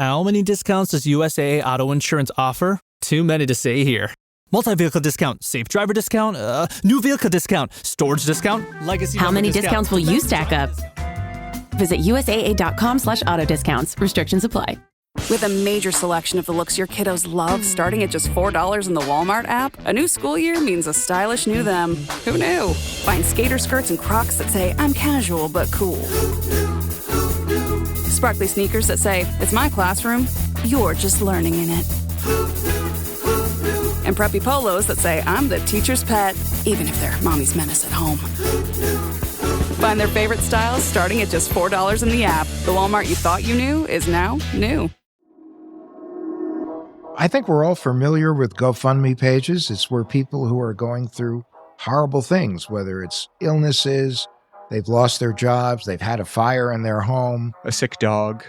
How many discounts does USAA Auto Insurance offer? Too many to say here. Multi-vehicle discount, safe driver discount, new vehicle discount, storage discount, legacy. How many discounts will you stack up? Visit USAA.com/auto discounts. Restrictions apply. With a major selection of the looks your kiddos love starting at just $4 in the Walmart app, a new school year means a stylish new them. Who knew? Find skater skirts and Crocs that say, I'm casual but cool. Sparkly sneakers that say, it's my classroom, you're just learning in it. And preppy polos that say, I'm the teacher's pet, even if they're mommy's menace at home. Find their favorite styles starting at just $4 in the app. The Walmart you thought you knew is now new. I think we're all familiar with GoFundMe pages. It's where people who are going through horrible things, whether it's illnesses, they've lost their jobs, they've had a fire in their home, a sick dog.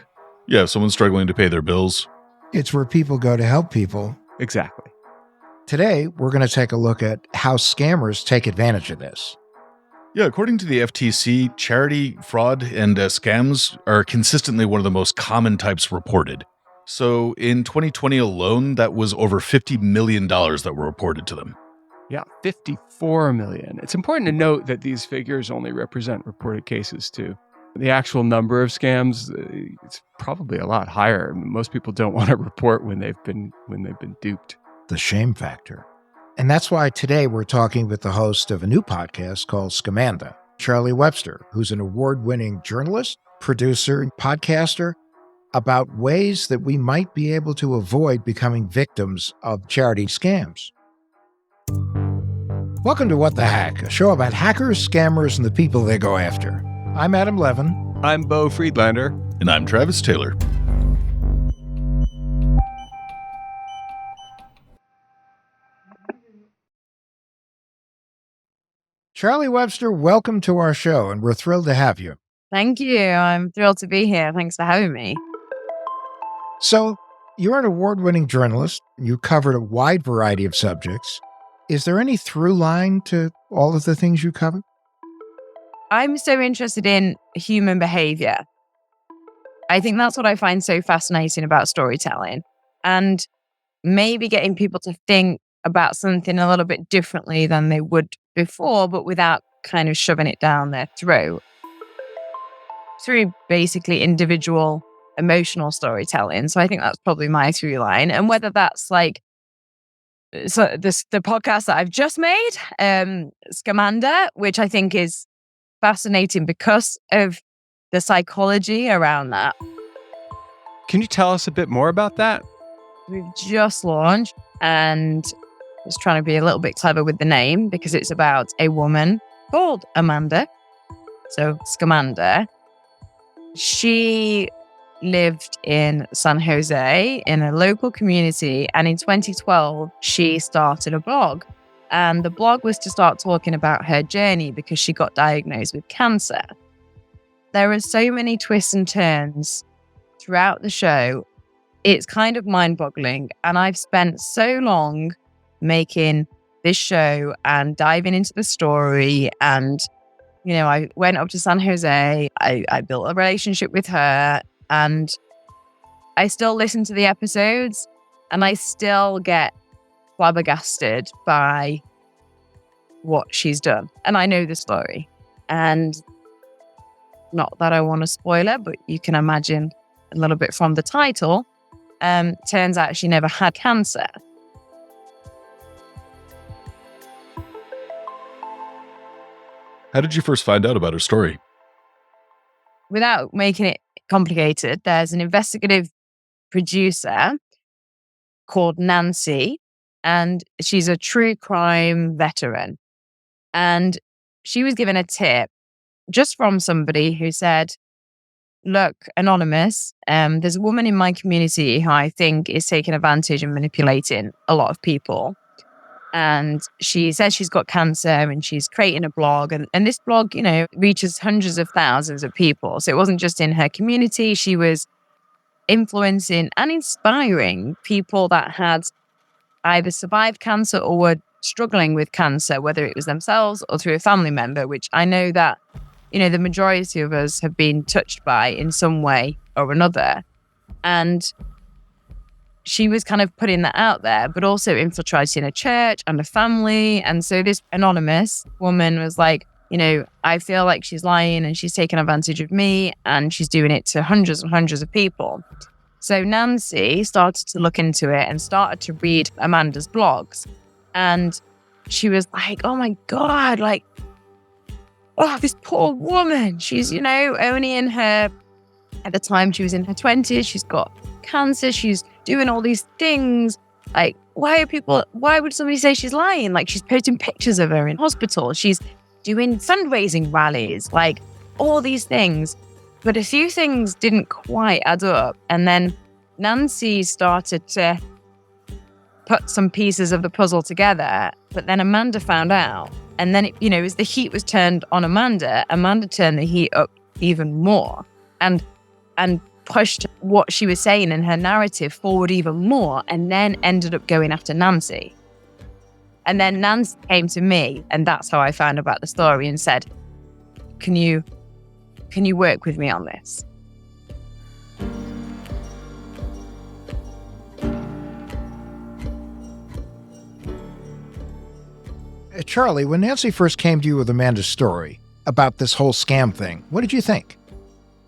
Yeah, someone's struggling to pay their bills. It's where people go to help people. Exactly. Today, we're going to take a look at how scammers take advantage of this. Yeah, according to the FTC, charity, fraud, and scams are consistently one of the most common types reported. So in 2020 alone, that was over $50 million that were reported to them. Yeah, 54 million. It's important to note that these figures only represent reported cases too. The actual number of scams, it's probably a lot higher. Most people don't want to report when they've been duped. The shame factor. And that's why today we're talking with the host of a new podcast called Scamanda, Charlie Webster, who's an award-winning journalist, producer, and podcaster, about ways that we might be able to avoid becoming victims of charity scams. Welcome to What the Hack, a show about hackers, scammers, and the people they go after. I'm Adam Levin. I'm Beau Friedlander. And I'm Travis Taylor. Charlie Webster, welcome to our show, and we're thrilled to have you. Thank you. I'm thrilled to be here. Thanks for having me. So, you're an award-winning journalist. You covered a wide variety of subjects. Is there any through line to all of the things you covered? I'm so interested in human behavior. I think that's what I find so fascinating about storytelling, and maybe getting people to think about something a little bit differently than they would before, but without kind of shoving it down their throat. Through basically individual emotional storytelling. So I think that's probably my through line. And whether that's like the podcast that I've just made, Scamanda, which I think is fascinating because of the psychology around that. Can you tell us a bit more about that? We've just launched, and I was trying to be a little bit clever with the name because it's about a woman called Amanda. So Scamanda. She lived in San Jose in a local community, and in 2012 she started a blog, and the blog was to start talking about her journey because she got diagnosed with cancer. There are so many twists and turns throughout the show. It's kind of mind-boggling, and I've spent so long making this show and diving into the story, and I went up to San Jose, I built a relationship with her, and I still listen to the episodes, and I still get flabbergasted by what she's done. And I know the story. And not that I want to spoil it, but you can imagine a little bit from the title. Turns out she never had cancer. How did you first find out about her story? Without making it complicated, there's an investigative producer called Nancy, and she's a true crime veteran. And she was given a tip just from somebody who said, look, anonymous, there's a woman in my community who I think is taking advantage and manipulating a lot of people. And she says she's got cancer and she's creating a blog. And this blog, reaches hundreds of thousands of people. So it wasn't just in her community. She was influencing and inspiring people that had either survived cancer or were struggling with cancer, whether it was themselves or through a family member, which I know that, the majority of us have been touched by in some way or another. And she was kind of putting that out there, but also infiltrating a church and a family. And so this anonymous woman was like, I feel like she's lying and she's taking advantage of me, and she's doing it to hundreds and hundreds of people. So Nancy started to look into it and started to read Amanda's blogs. And she was like, oh my God, like, oh, this poor woman. She's, only in her, at the time she was in her 20s. She's got cancer. She's doing all these things. Like, why would somebody say she's lying? Like, she's posting pictures of her in hospital. She's doing fundraising rallies, like all these things. But a few things didn't quite add up. And then Nancy started to put some pieces of the puzzle together. But then Amanda found out. And then, as the heat was turned on Amanda turned the heat up even more and pushed what she was saying in her narrative forward even more, and then ended up going after Nancy. And then Nancy came to me, and that's how I found about the story, and said, can you work with me on this? Charlie, when Nancy first came to you with Amanda's story about this whole scam thing, what did you think?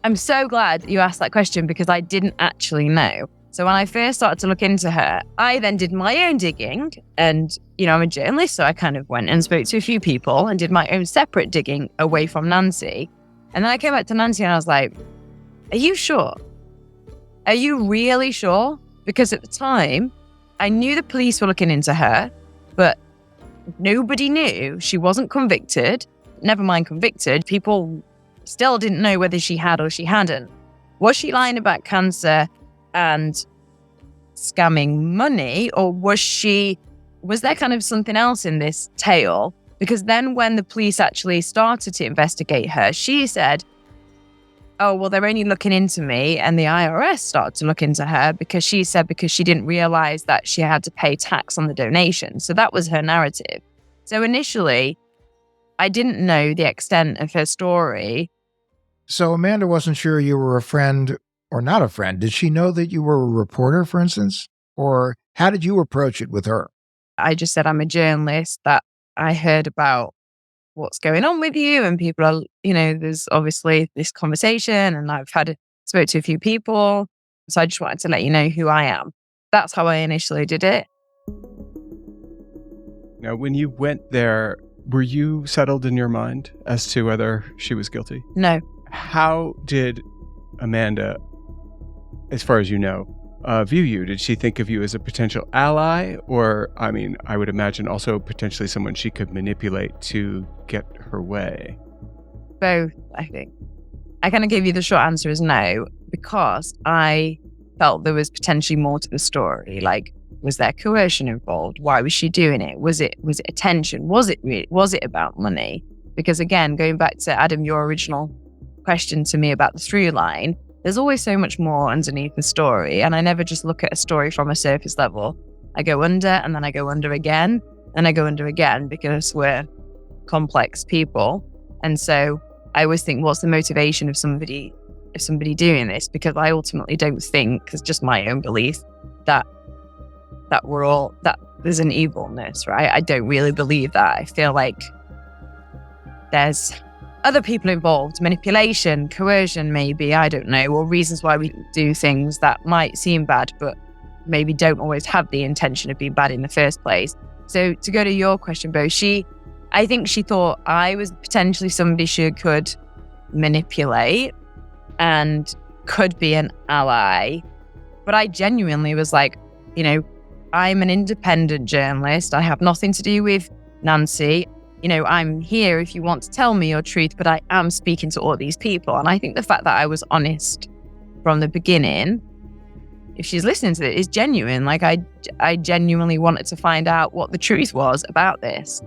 I'm so glad you asked that question, because I didn't actually know. So when I first started to look into her, I then did my own digging, and, I'm a journalist, so I kind of went and spoke to a few people and did my own separate digging away from Nancy. And then I came back to Nancy and I was like, are you sure? Are you really sure? Because at the time, I knew the police were looking into her, but nobody knew. She wasn't convicted. Never mind convicted. People still didn't know whether she had or she hadn't. Was she lying about cancer and scamming money, or was there kind of something else in this tale? Because then when the police actually started to investigate her, she said, oh, well, they're only looking into me. And the IRS started to look into her because she didn't realize that she had to pay tax on the donation. So that was her narrative. So initially, I didn't know the extent of her story. So Amanda wasn't sure you were a friend or not a friend. Did she know that you were a reporter, for instance? Or how did you approach it with her? I just said, I'm a journalist, that I heard about what's going on with you, and people are, there's obviously this conversation, and I've spoke to a few people. So I just wanted to let you know who I am. That's how I initially did it. Now, when you went there, were you settled in your mind as to whether she was guilty? No. How did Amanda, as far as you know, view you? Did she think of you as a potential ally? Or, I would imagine also potentially someone she could manipulate to get her way? Both, I think. I kind of gave you the short answer is no, because I felt there was potentially more to the story. Like, was there coercion involved? Why was she doing it? Was it attention? Was it about money? Because again, going back to Adam, your original question to me about the through line, there's always so much more underneath the story. And I never just look at a story from a surface level. I go under, and then I go under again, and I go under again, because we're complex people. And so I always think, what's the motivation of somebody doing this? Because I ultimately don't think, it's just my own belief, that there's an evilness, right? I don't really believe that. I feel like there's other people involved, manipulation, coercion, maybe, I don't know, or reasons why we do things that might seem bad, but maybe don't always have the intention of being bad in the first place. So to go to your question, Beau, I think she thought I was potentially somebody she could manipulate and could be an ally. But I genuinely was like, I'm an independent journalist. I have nothing to do with Nancy. I'm here if you want to tell me your truth, but I am speaking to all these people. And I think the fact that I was honest from the beginning, if she's listening to it, is genuine. Like, I genuinely wanted to find out what the truth was about this.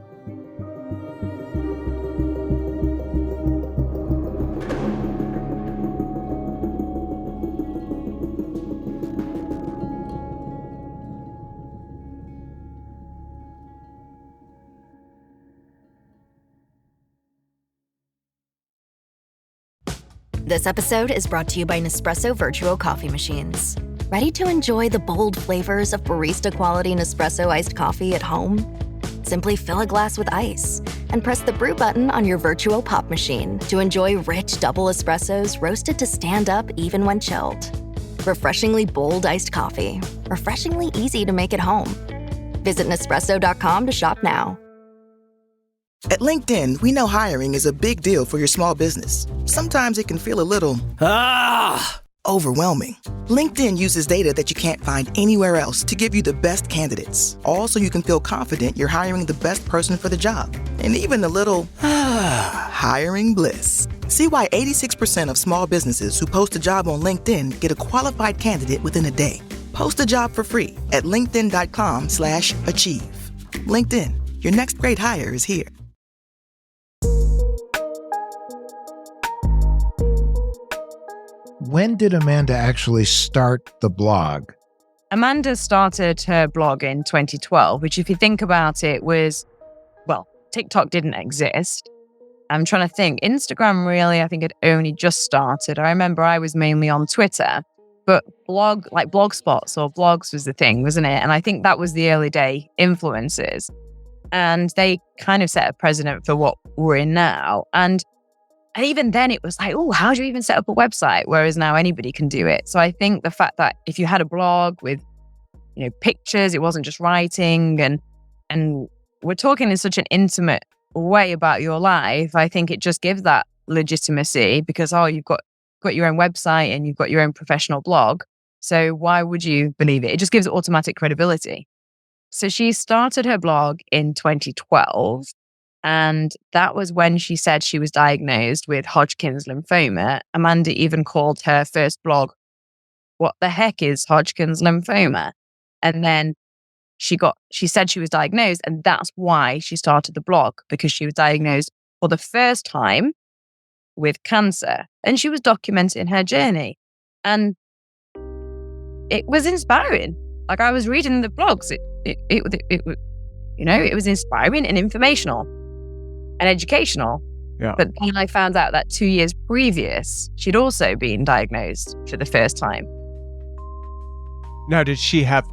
This episode is brought to you by Nespresso Virtuo Coffee Machines. Ready to enjoy the bold flavors of barista-quality Nespresso iced coffee at home? Simply fill a glass with ice and press the brew button on your Virtuo Pop machine to enjoy rich double espressos roasted to stand up even when chilled. Refreshingly bold iced coffee. Refreshingly easy to make at home. Visit Nespresso.com to shop now. At LinkedIn, we know hiring is a big deal for your small business. Sometimes it can feel a little overwhelming. LinkedIn uses data that you can't find anywhere else to give you the best candidates, all so you can feel confident you're hiring the best person for the job. And even a little hiring bliss. See why 86% of small businesses who post a job on LinkedIn get a qualified candidate within a day. Post a job for free at linkedin.com/achieve. LinkedIn, your next great hire is here. When did Amanda actually start the blog? Amanda started her blog in 2012, which, if you think about it, TikTok didn't exist. I'm trying to think. Instagram really, I think, had only just started. I remember I was mainly on Twitter, but Blogspots or blogs was the thing, wasn't it? And I think that was the early day influencers. And they kind of set a precedent for what we're in now. And even then it was like, oh, how do you even set up a website? Whereas now anybody can do it. So I think the fact that if you had a blog with, pictures, it wasn't just writing and we're talking in such an intimate way about your life, I think it just gives that legitimacy because, you've got your own website and you've got your own professional blog. So why would you believe it? It just gives it automatic credibility. So she started her blog in 2012. And that was when she said she was diagnosed with Hodgkin's lymphoma. Amanda even called her first blog, "What the heck is Hodgkin's lymphoma?" And then she said she was diagnosed, and that's why she started the blog, because she was diagnosed for the first time with cancer. And she was documenting her journey. And it was inspiring. Like, I was reading the blogs. It was inspiring and informational and educational. Yeah. But then I found out that 2 years previous, she'd also been diagnosed for the first time. Now, did she have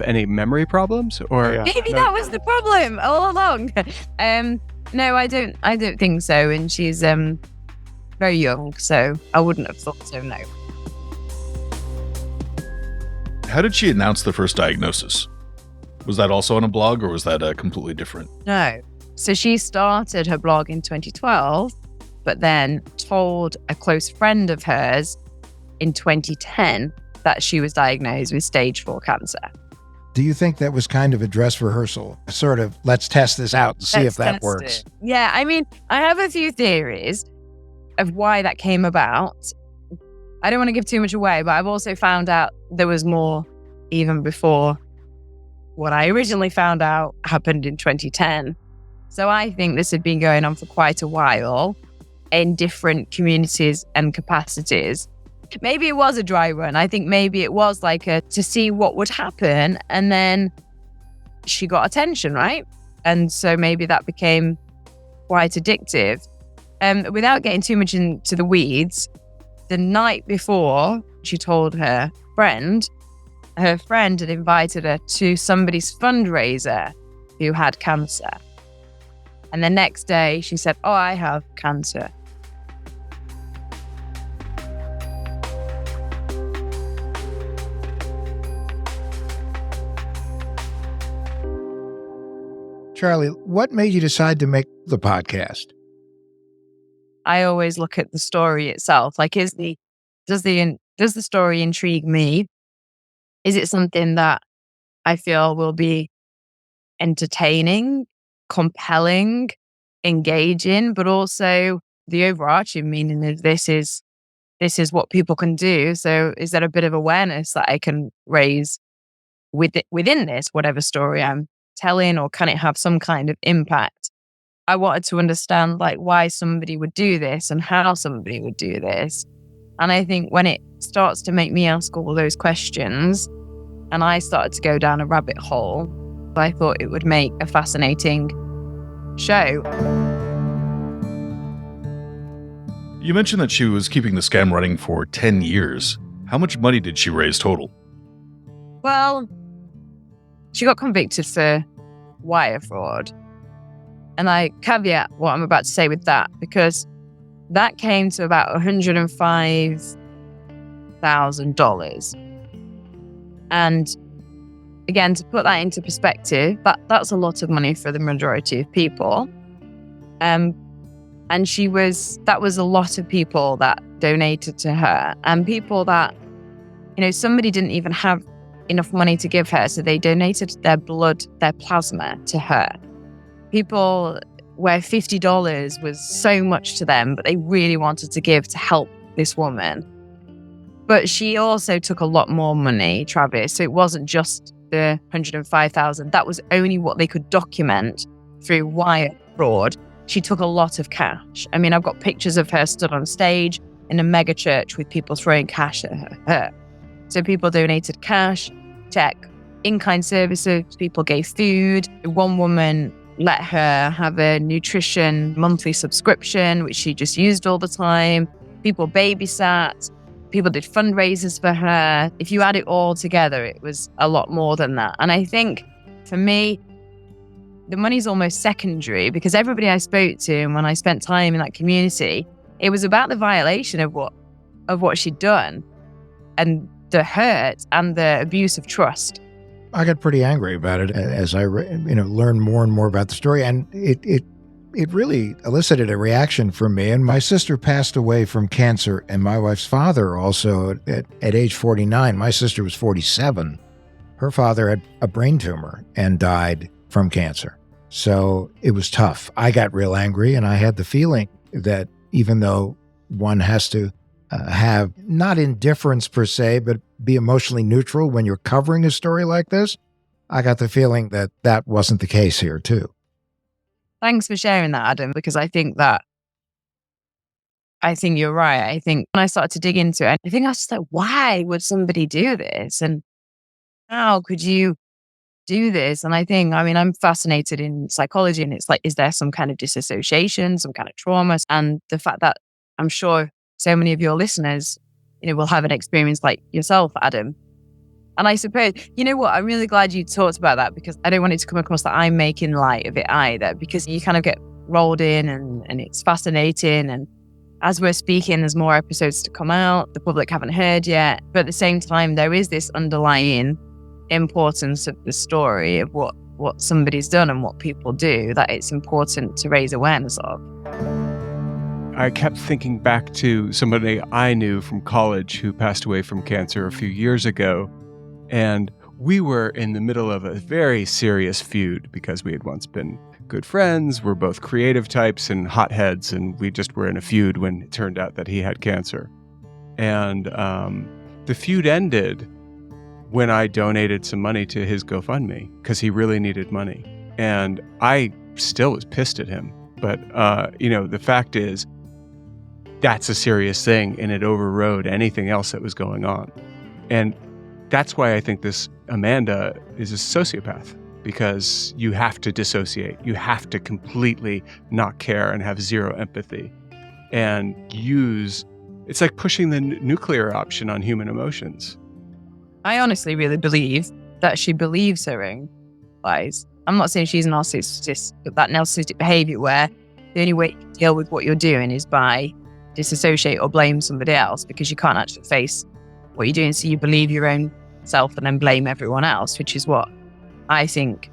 any memory problems or? Maybe that was the problem all along. No, I don't think so. And she's very young, so I wouldn't have thought so, no. How did she announce the first diagnosis? Was that also on a blog or was that completely different? No. So she started her blog in 2012, but then told a close friend of hers in 2010 that she was diagnosed with stage 4 cancer. Do you think that was kind of a dress rehearsal? Sort of, let's test this out and see if that works. Yeah, I mean, I have a few theories of why that came about. I don't want to give too much away, but I've also found out there was more even before what I originally found out happened in 2010. So I think this had been going on for quite a while in different communities and capacities. Maybe it was a dry run. I think maybe it was like to see what would happen. And then she got attention, right? And so maybe that became quite addictive. Without getting too much into the weeds, the night before she told her friend had invited her to somebody's fundraiser who had cancer. And the next day she said, "Oh, I have cancer." Charlie, what made you decide to make the podcast? I always look at the story itself. Like, does the story intrigue me? Is it something that I feel will be entertaining, compelling, engaging, but also the overarching meaning of this is what people can do. So is there a bit of awareness that I can raise within this, whatever story I'm telling, or can it have some kind of impact? I wanted to understand why somebody would do this and how somebody would do this. And I think when it starts to make me ask all those questions and I started to go down a rabbit hole, I thought it would make a fascinating show. You mentioned that she was keeping the scam running for 10 years. How much money did she raise total? Well, she got convicted for wire fraud. And I caveat what I'm about to say with that, because that came to about $105,000. And again, to put that into perspective, that's a lot of money for the majority of people. And that was a lot of people that donated to her, and people that, somebody didn't even have enough money to give her, so they donated their blood, their plasma to her. People where $50 was so much to them, but they really wanted to give to help this woman. But she also took a lot more money, Travis. So it wasn't just the $105,000. That was only what they could document through wire fraud. She took a lot of cash. I mean, I've got pictures of her stood on stage in a mega church with people throwing cash at her. So people donated cash, check, in-kind services, people gave food. One woman let her have a nutrition monthly subscription, which she just used all the time. People babysat. People did fundraisers for her. If you add it all together, it was a lot more than that. And I think, for me, the money's almost secondary, because everybody I spoke to, and when I spent time in that community, it was about the violation of what she'd done, and the hurt and the abuse of trust. I got pretty angry about it as I learned more and more about the story, and it really elicited a reaction from me. And my sister passed away from cancer, and my wife's father also at age 49. My sister was 47. Her father had a brain tumor and died from cancer. So it was tough. I got real angry, and I had the feeling that even though one has to have not indifference per se, but be emotionally neutral when you're covering a story like this, I got the feeling that that wasn't the case here too. Thanks for sharing that, Adam, because I think you're right. I think when I started to dig into it, I think I was just like, why would somebody do this? And how could you do this? And I'm fascinated in psychology, and it's like, is there some kind of disassociation, some kind of trauma? And the fact that I'm sure so many of your listeners, will have an experience like yourself, Adam. And I suppose, you know what, I'm really glad you talked about that, because I don't want it to come across that I'm making light of it either, because you kind of get rolled in and it's fascinating. And as we're speaking, there's more episodes to come out. The public haven't heard yet. But at the same time, there is this underlying importance of the story of what somebody's done and what people do, that it's important to raise awareness of. I kept thinking back to somebody I knew from college who passed away from cancer a few years ago. And we were in the middle of a very serious feud because we had once been good friends. We're both creative types and hotheads, and we just were in a feud when it turned out that he had cancer. And the feud ended when I donated some money to his GoFundMe because he really needed money. And I still was pissed at him. But, the fact is, that's a serious thing, and it overrode anything else that was going on. And that's why I think this Amanda is a sociopath, because you have to dissociate. You have to completely not care and have zero empathy and it's like pushing the nuclear option on human emotions. I honestly really believe that she believes her own lies. I'm not saying she's a narcissist, but that narcissistic behavior where the only way to deal with what you're doing is by disassociate or blame somebody else, because you can't actually face what you're doing. So you believe your own self and then blame everyone else, which is what I think,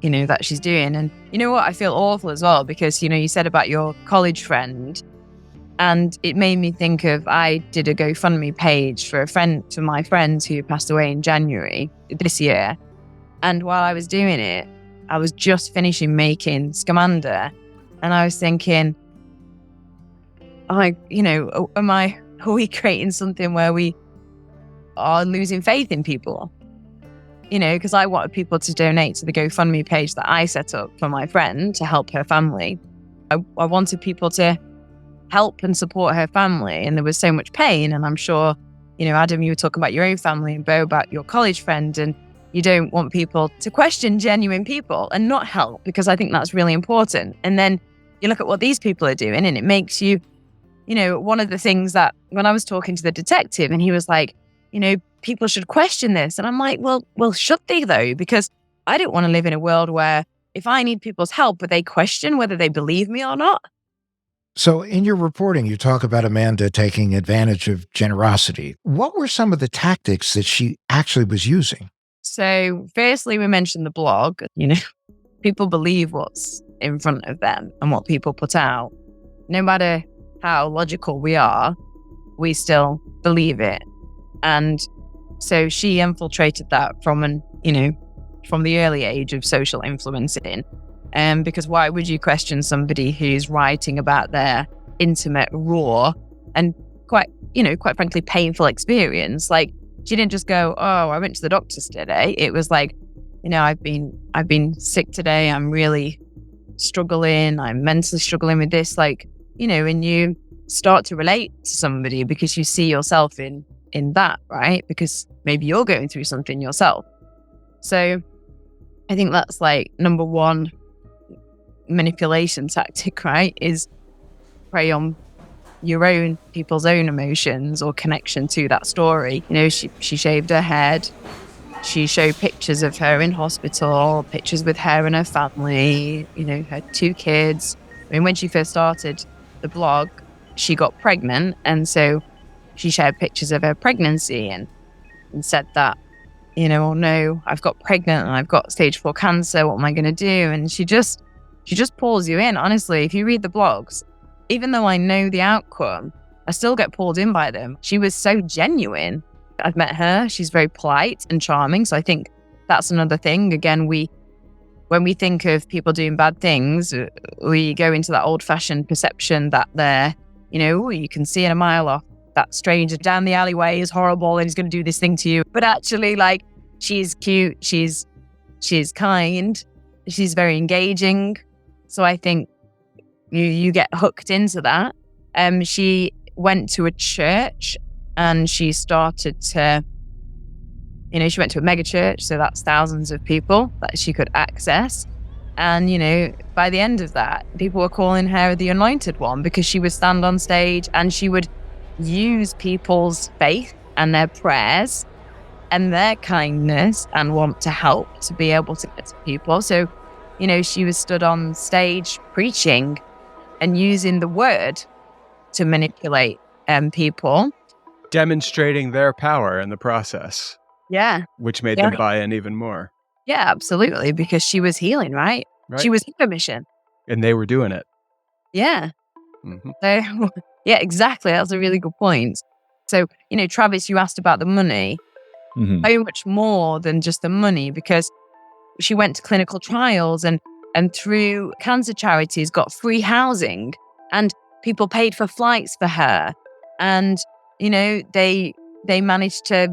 that she's doing. And you know what? I feel awful as well, because, you said about your college friend, and it made me think of, I did a GoFundMe page for my friend who passed away in January this year. And while I was doing it, I was just finishing making Scamander, and I was thinking, are we creating something where we are losing faith in people? Because I wanted people to donate to the GoFundMe page that I set up for my friend to help her family. I wanted people to help and support her family, and there was so much pain. And I'm sure, Adam, you were talking about your own family, and Beau about your college friend, and you don't want people to question genuine people and not help, because I think that's really important. And then you look at what these people are doing, and it makes you one of the things that when I was talking to the detective and he was like, people should question this. And I'm like, well, should they though? Because I don't want to live in a world where if I need people's help, would they question whether they believe me or not? So in your reporting, you talk about Amanda taking advantage of generosity. What were some of the tactics that she actually was using? So firstly, we mentioned the blog. People believe what's in front of them and what people put out. No matter how logical we are, we still believe it. And so she infiltrated that from the early age of social influencing. Because why would you question somebody who's writing about their intimate, raw, and quite frankly, painful experience? Like, she didn't just go, "Oh, I went to the doctors today." It was like, I've been sick today. I'm really struggling. I'm mentally struggling with this. Like, and you start to relate to somebody because you see yourself in that, right? Because maybe you're going through something yourself. So I think that's like number one manipulation tactic, right? Is prey on people's own emotions or connection to that story. She shaved her head. She showed pictures of her in hospital, pictures with her and her family, her 2 kids. I mean, when she first started the blog, she got pregnant. And so she shared pictures of her pregnancy and said that, "Oh no, I've got pregnant and I've got stage 4 cancer. What am I going to do?" And she just pulls you in. Honestly, if you read the blogs, even though I know the outcome, I still get pulled in by them. She was so genuine. I've met her. She's very polite and charming. So I think that's another thing. Again, when we think of people doing bad things, we go into that old-fashioned perception that they're, you can see in a mile off, that stranger down the alleyway is horrible and he's going to do this thing to you. But actually, like, she's cute. She's kind. She's very engaging. So I think you get hooked into that. She went to a church and she started to, she went to a mega church. So that's thousands of people that she could access. And, by the end of that, people were calling her the anointed one because she would stand on stage and she would use people's faith and their prayers and their kindness and want to help to be able to get to people. So, she was stood on stage preaching and using the word to manipulate people. Demonstrating their power in the process. Yeah. Which made them buy in even more. Yeah, absolutely. Because she was healing, right? She was in mission. And they were doing it. Yeah. Mm-hmm. So, yeah, exactly. That's a really good point. So, Travis, you asked about the money. Mm-hmm. Very much more than just the money, because she went to clinical trials and through cancer charities got free housing and people paid for flights for her. And, they managed to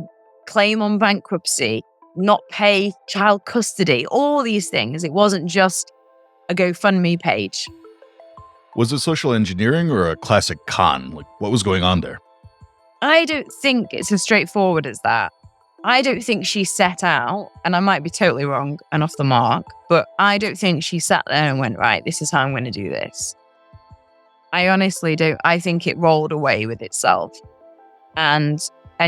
claim on bankruptcy, not pay child custody, all these things. It wasn't just a GoFundMe page. Was it social engineering or a classic con? Like, what was going on there? I don't think it's as straightforward as that. I don't think she set out, and I might be totally wrong and off the mark, but I don't think she sat there and went, right, this is how I'm going to do this. I honestly don't. I think it rolled away with itself and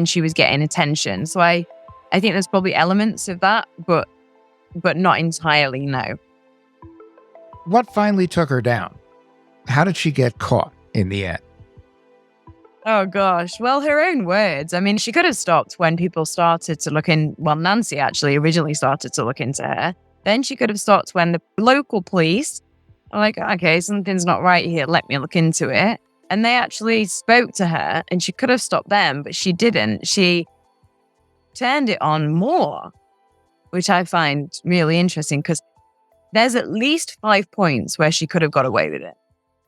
she was getting attention. So I think there's probably elements of that, but not entirely, no. What finally took her down? How did she get caught in the end? Oh, gosh. Well, her own words. I mean, she could have stopped when people started to look in. Well, Nancy actually originally started to look into her. Then she could have stopped when the local police are like, okay, something's not right here. Let me look into it. And they actually spoke to her and she could have stopped them, but she didn't. She turned it on more, which I find really interesting because there's at least 5 points where she could have got away with it.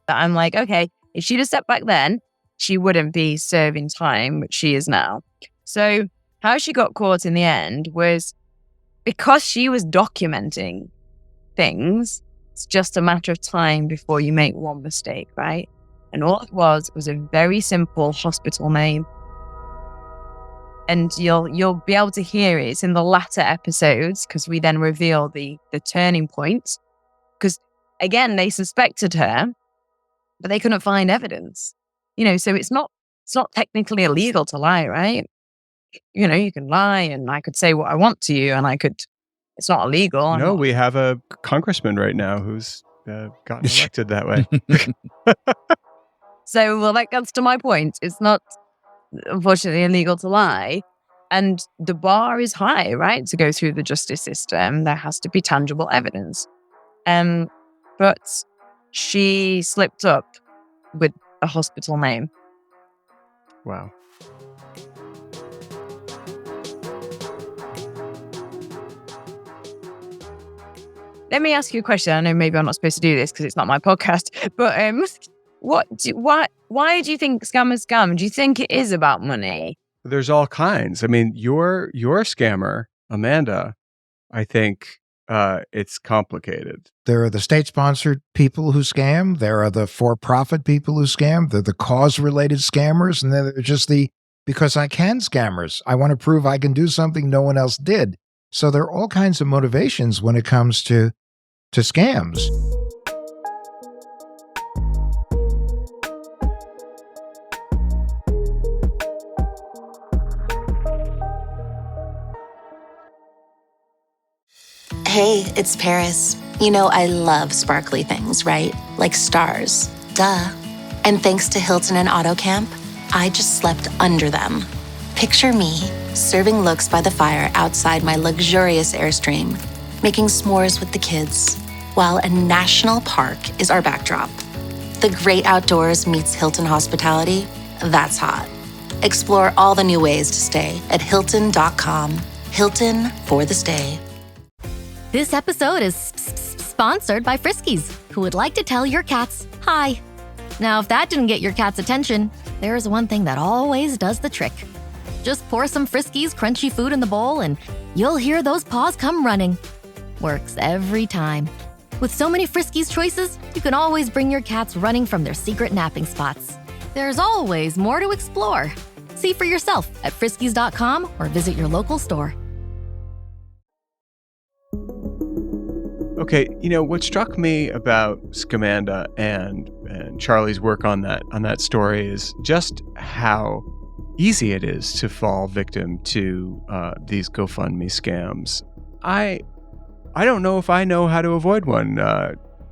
But I'm like, okay, if she'd have stepped back then, she wouldn't be serving time, which she is now. So how she got caught in the end was because she was documenting things. It's just a matter of time before you make one mistake, right? And all it was a very simple hospital name. And you'll be able to hear it. It's in the latter episodes because we then reveal the turning point. Because again, they suspected her, but they couldn't find evidence. So it's not technically illegal to lie, right? You can lie, and I could say what I want to you, and it's not illegal. No, we have a congressman right now who's gotten elected that way. So, well, that comes to my point. It's not, unfortunately, illegal to lie. And the bar is high, right? To go through the justice system, there has to be tangible evidence. But she slipped up with a hospital name. Wow. Let me ask you a question. I know maybe I'm not supposed to do this because it's not my podcast, but why do you think scammers scam? Do you think it is about money? There's all kinds. I mean, your scammer, Amanda, I think it's complicated. There are the state-sponsored people who scam. There are the for-profit people who scam. There are the cause-related scammers. And then there are just the because I can scammers. I want to prove I can do something no one else did. So there are all kinds of motivations when it comes to scams. Hey, it's Paris. I love sparkly things, right? Like stars. Duh. And thanks to Hilton and AutoCamp, I just slept under them. Picture me serving looks by the fire outside my luxurious Airstream, making s'mores with the kids, while a national park is our backdrop. The great outdoors meets Hilton hospitality. That's hot. Explore all the new ways to stay at Hilton.com. Hilton for the stay. This episode is sponsored by Friskies, who would like to tell your cats hi. Now, if that didn't get your cat's attention, there is one thing that always does the trick. Just pour some Friskies crunchy food in the bowl and you'll hear those paws come running. Works every time. With so many Friskies choices, you can always bring your cats running from their secret napping spots. There's always more to explore. See for yourself at friskies.com or visit your local store. Okay, what struck me about Scamanda and Charlie's work on that story is just how easy it is to fall victim to these GoFundMe scams. I don't know if I know how to avoid one.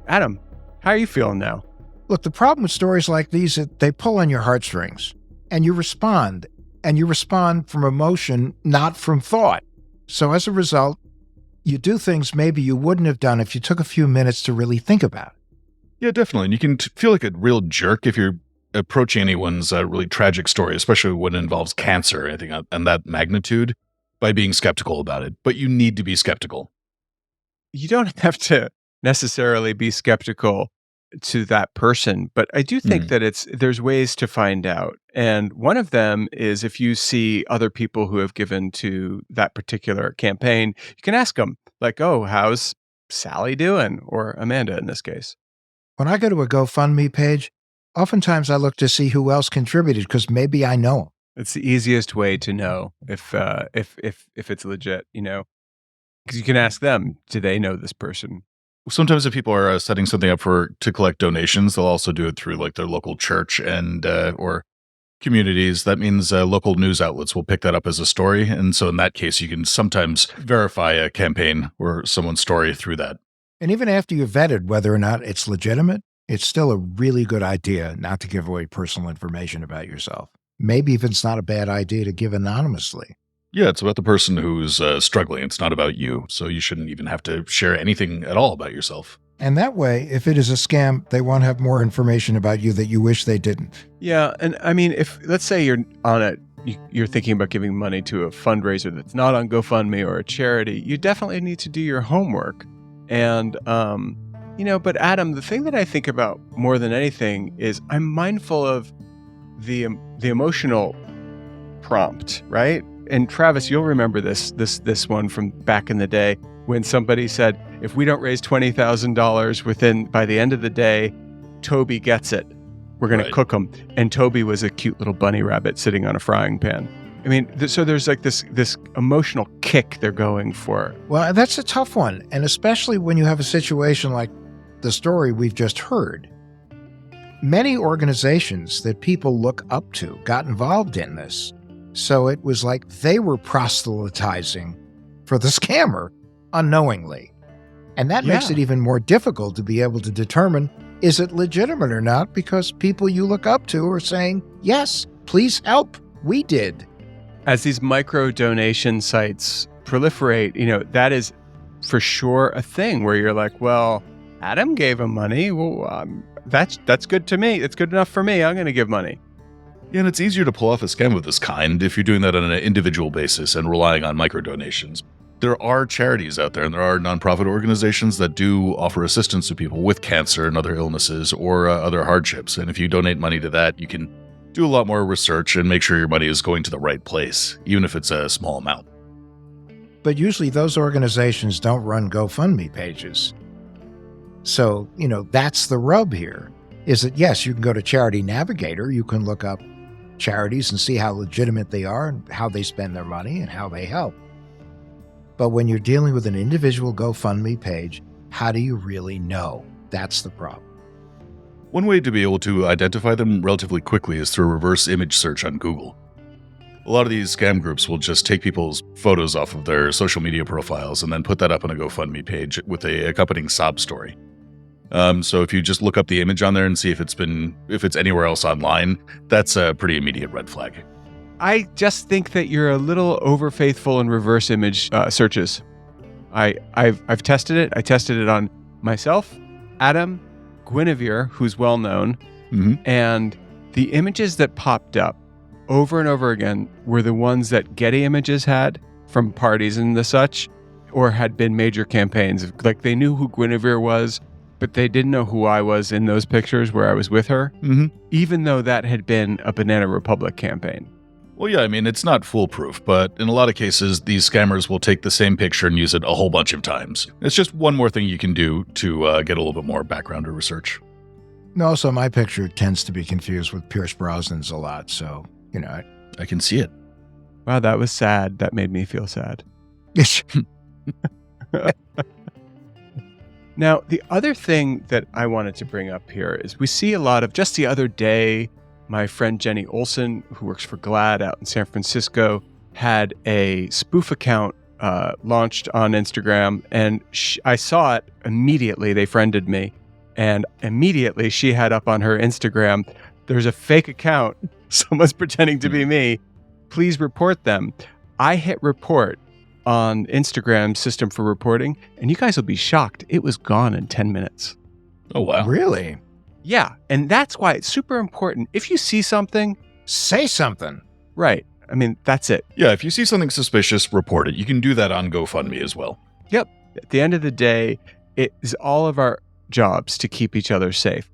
Adam, how are you feeling now? Look, the problem with stories like these is they pull on your heartstrings, and you respond from emotion, not from thought. So as a result, you do things maybe you wouldn't have done if you took a few minutes to really think about it. Yeah, definitely. And you can feel like a real jerk if you're approaching anyone's really tragic story, especially when it involves cancer or anything and that magnitude, by being skeptical about it. But you need to be skeptical. You don't have to necessarily be skeptical to that person, but I do think that there's ways to find out. And one of them is if you see other people who have given to that particular campaign, you can ask them, like, oh, how's Sally doing? Or Amanda in this case. When I go to a GoFundMe page, oftentimes I look to see who else contributed because maybe I know them. It's the easiest way to know if it's legit, because you can ask them, do they know this person? Sometimes if people are setting something up to collect donations, they'll also do it through like their local church and or communities. That means local news outlets will pick that up as a story. And so in that case, you can sometimes verify a campaign or someone's story through that. And even after you've vetted whether or not it's legitimate, it's still a really good idea not to give away personal information about yourself. Maybe even it's not a bad idea to give anonymously. Yeah, it's about the person who's struggling. It's not about you. So you shouldn't even have to share anything at all about yourself. And that way, if it is a scam, they won't have more information about you that you wish they didn't. Yeah, and I mean, if let's say you're thinking about giving money to a fundraiser that's not on GoFundMe or a charity, you definitely need to do your homework. And but Adam, the thing that I think about more than anything is I'm mindful of the emotional prompt, right? And Travis, you'll remember this one from back in the day when somebody said, if we don't raise $20,000 by the end of the day, Toby gets it. We're going to cook him. And Toby was a cute little bunny rabbit sitting on a frying pan. I mean, so there's like this emotional kick they're going for. Well, that's a tough one. And especially when you have a situation like the story we've just heard. many organizations that people look up to got involved in this. So it was like they were proselytizing for the scammer unknowingly. And that makes it even more difficult to be able to determine, is it legitimate or not? Because people you look up to are saying, yes, please help. We did. As these micro donation sites proliferate, that is for sure a thing where you're like, well, Adam gave him money. Well, that's good to me. It's good enough for me. I'm going to give money. Yeah, and it's easier to pull off a scam of this kind if you're doing that on an individual basis and relying on micro donations. There are charities out there and there are nonprofit organizations that do offer assistance to people with cancer and other illnesses or other hardships. And if you donate money to that, you can do a lot more research and make sure your money is going to the right place, even if it's a small amount. But usually those organizations don't run GoFundMe pages. So, that's the rub here, is that, yes, you can go to Charity Navigator, you can look up charities and see how legitimate they are and how they spend their money and how they help. But when you're dealing with an individual GoFundMe page, how do you really know? That's the problem. One way to be able to identify them relatively quickly is through a reverse image search on Google. A lot of these scam groups will just take people's photos off of their social media profiles and then put that up on a GoFundMe page with a accompanying sob story. So if you just look up the image on there and see if it's anywhere else online, that's a pretty immediate red flag. I just think that you're a little over faithful in reverse image searches. I've tested it. I tested it on myself, Adam, Guinevere, who's well known, and the images that popped up over and over again were the ones that Getty Images had from parties and the such, or had been major campaigns. Like they knew who Guinevere was, but they didn't know who I was in those pictures where I was with her, even though that had been a Banana Republic campaign. Well, yeah, I mean, it's not foolproof, but in a lot of cases, these scammers will take the same picture and use it a whole bunch of times. It's just one more thing you can do to get a little bit more background or research. Also, my picture tends to be confused with Pierce Brosnan's a lot, so, I can see it. Wow, that was sad. That made me feel sad. Now, the other thing that I wanted to bring up here is we see a lot of, just the other day, my friend Jenny Olson, who works for GLAAD out in San Francisco, had a spoof account launched on Instagram, and I saw it immediately. They friended me, and immediately she had up on her Instagram, there's a fake account. Someone's pretending to be me. Please report them. I hit report on Instagram's system for reporting, and you guys will be shocked. It was gone in 10 minutes. Oh, wow. Really? Yeah, and that's why it's super important. If you see something, say something. Right. I mean, that's it. Yeah, if you see something suspicious, report it. You can do that on GoFundMe as well. Yep. At the end of the day, it is all of our jobs to keep each other safe.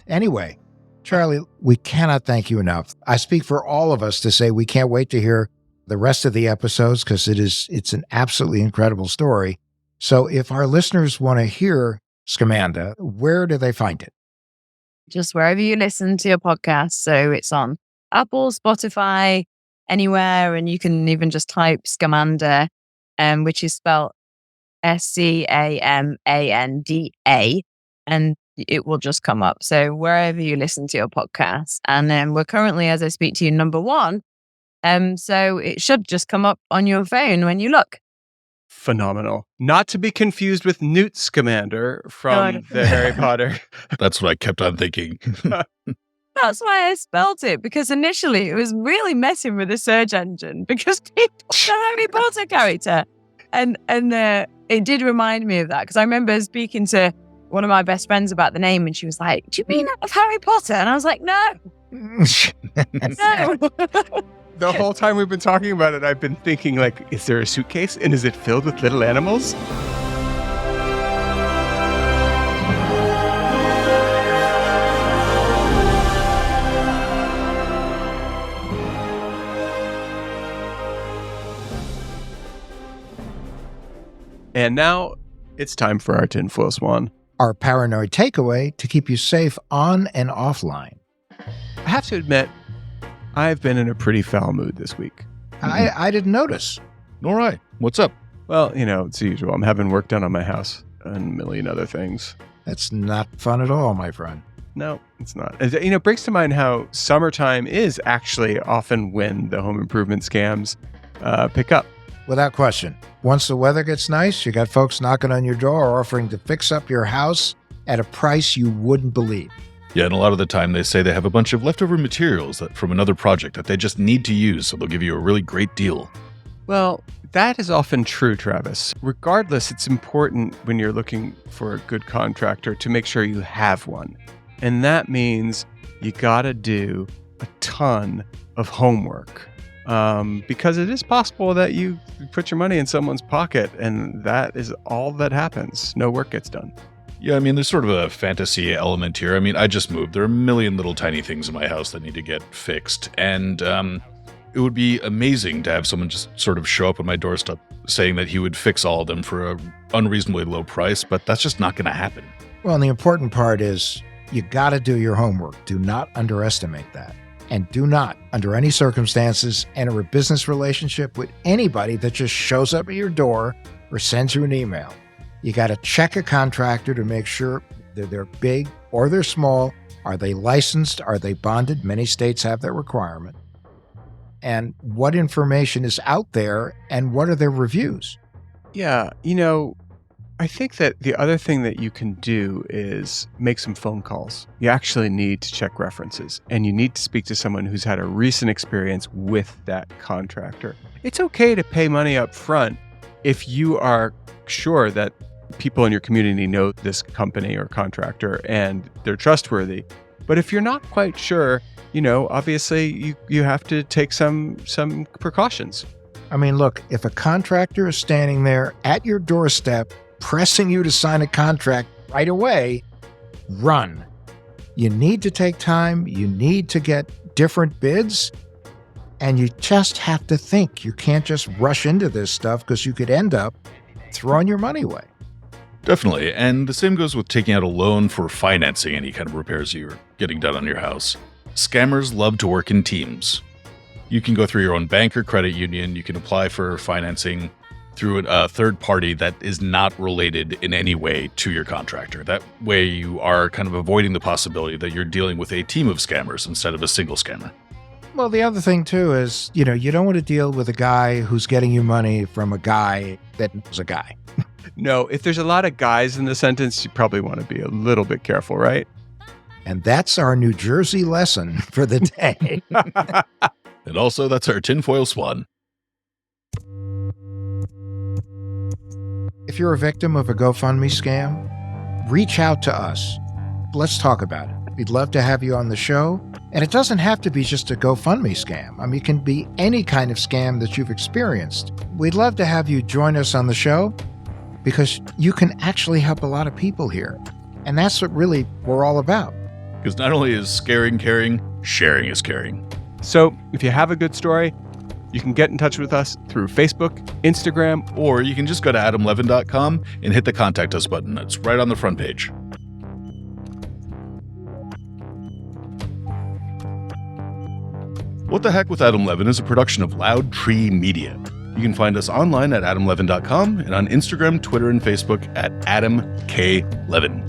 Anyway, Charlie, we cannot thank you enough. I speak for all of us to say we can't wait to hear the rest of the episodes because it's an absolutely incredible story. So if our listeners want to hear Scamanda, where do they find it? Just wherever you listen to your podcast. So it's on Apple, Spotify, anywhere, and you can even just type Scamanda, which is spelled Scamanda, and it will just come up. So wherever you listen to your podcast. And we're currently, as I speak to you, number 1. So it should just come up on your phone when you look. Phenomenal. Not to be confused with Newt Scamander from the Harry Potter. That's what I kept on thinking. That's why I spelled it, because initially it was really messing with the search engine because people the Harry Potter character. And it did remind me of that, because I remember speaking to one of my best friends about the name, and she was like, "Do you mean that of Harry Potter?" And I was like, "No." No. The whole time we've been talking about it, I've been thinking, like, is there a suitcase and is it filled with little animals? And now it's time for our tinfoil swan. Our paranoid takeaway to keep you safe on and offline. I have to admit, I've been in a pretty foul mood this week. I didn't notice. Nor I. What's up? Well, it's the usual. I'm having work done on my house and a million other things. That's not fun at all, my friend. No, it's not. It brings to mind how summertime is actually often when the home improvement scams pick up. Without question. Once the weather gets nice, you got folks knocking on your door offering to fix up your house at a price you wouldn't believe. Yeah, and a lot of the time they say they have a bunch of leftover materials from another project that they just need to use, so they'll give you a really great deal. Well, that is often true, Travis. Regardless, it's important when you're looking for a good contractor to make sure you have one. And that means you gotta do a ton of homework. Because it is possible that you put your money in someone's pocket and that is all that happens. No work gets done. Yeah, I mean, there's sort of a fantasy element here. I mean, I just moved. There are a million little tiny things in my house that need to get fixed. And it would be amazing to have someone just sort of show up at my doorstep saying that he would fix all of them for an unreasonably low price, but that's just not going to happen. Well, and the important part is you got to do your homework. Do not underestimate that. And do not, under any circumstances, enter a business relationship with anybody that just shows up at your door or sends you an email. You got to check a contractor to make sure that they're big or they're small. Are they licensed? Are they bonded? Many states have that requirement. And what information is out there and what are their reviews? Yeah, I think that the other thing that you can do is make some phone calls. You actually need to check references, and you need to speak to someone who's had a recent experience with that contractor. It's okay to pay money up front if you are sure that people in your community know this company or contractor and they're trustworthy. But if you're not quite sure, obviously you have to take some precautions. I mean, look, if a contractor is standing there at your doorstep pressing you to sign a contract right away, run. You need to take time. You need to get different bids. And you just have to think. You can't just rush into this stuff because you could end up throwing your money away. Definitely. And the same goes with taking out a loan for financing any kind of repairs you're getting done on your house. Scammers love to work in teams. You can go through your own bank or credit union. You can apply for financing through a third party that is not related in any way to your contractor. That way you are kind of avoiding the possibility that you're dealing with a team of scammers instead of a single scammer. Well, the other thing, too, is, you don't want to deal with a guy who's getting you money from a guy that knows a guy. No, if there's a lot of guys in the sentence, you probably want to be a little bit careful, right? And that's our New Jersey lesson for the day. And also, that's our tinfoil swan. If you're a victim of a GoFundMe scam, reach out to us. Let's talk about it. We'd love to have you on the show. And it doesn't have to be just a GoFundMe scam. I mean, it can be any kind of scam that you've experienced. We'd love to have you join us on the show because you can actually help a lot of people here. And that's what really we're all about. Because not only is scaring caring, sharing is caring. So if you have a good story, you can get in touch with us through Facebook, Instagram, or you can just go to adamlevin.com and hit the Contact Us button. It's right on the front page. What the Heck with Adam Levin is a production of Loud Tree Media. You can find us online at adamlevin.com and on Instagram, Twitter, and Facebook at Adam K. Levin.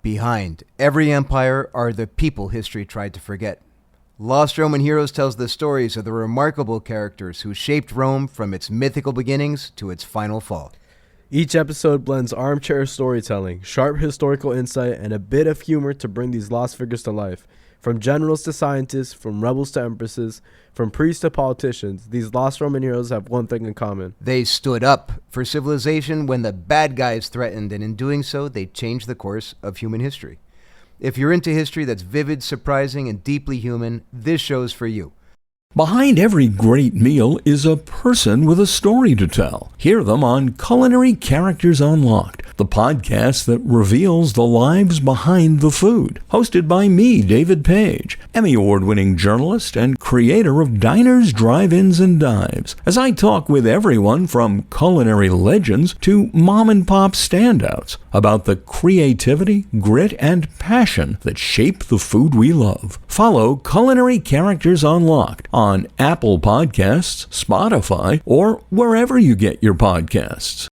Behind every empire are the people history tried to forget. Lost Roman Heroes tells the stories of the remarkable characters who shaped Rome from its mythical beginnings to its final fall. Each episode blends armchair storytelling, sharp historical insight, and a bit of humor to bring these lost figures to life. From generals to scientists, from rebels to empresses, from priests to politicians, these lost Roman heroes have one thing in common. They stood up for civilization when the bad guys threatened, and in doing so, they changed the course of human history. If you're into history that's vivid, surprising, and deeply human, this show's for you. Behind every great meal is a person with a story to tell. Hear them on Culinary Characters Unlocked, the podcast that reveals the lives behind the food. Hosted by me, David Page, Emmy Award-winning journalist and creator of Diners, Drive-Ins, and Dives, as I talk with everyone from culinary legends to mom-and-pop standouts about the creativity, grit, and passion that shape the food we love. Follow Culinary Characters Unlocked on Apple Podcasts, Spotify, or wherever you get your podcasts.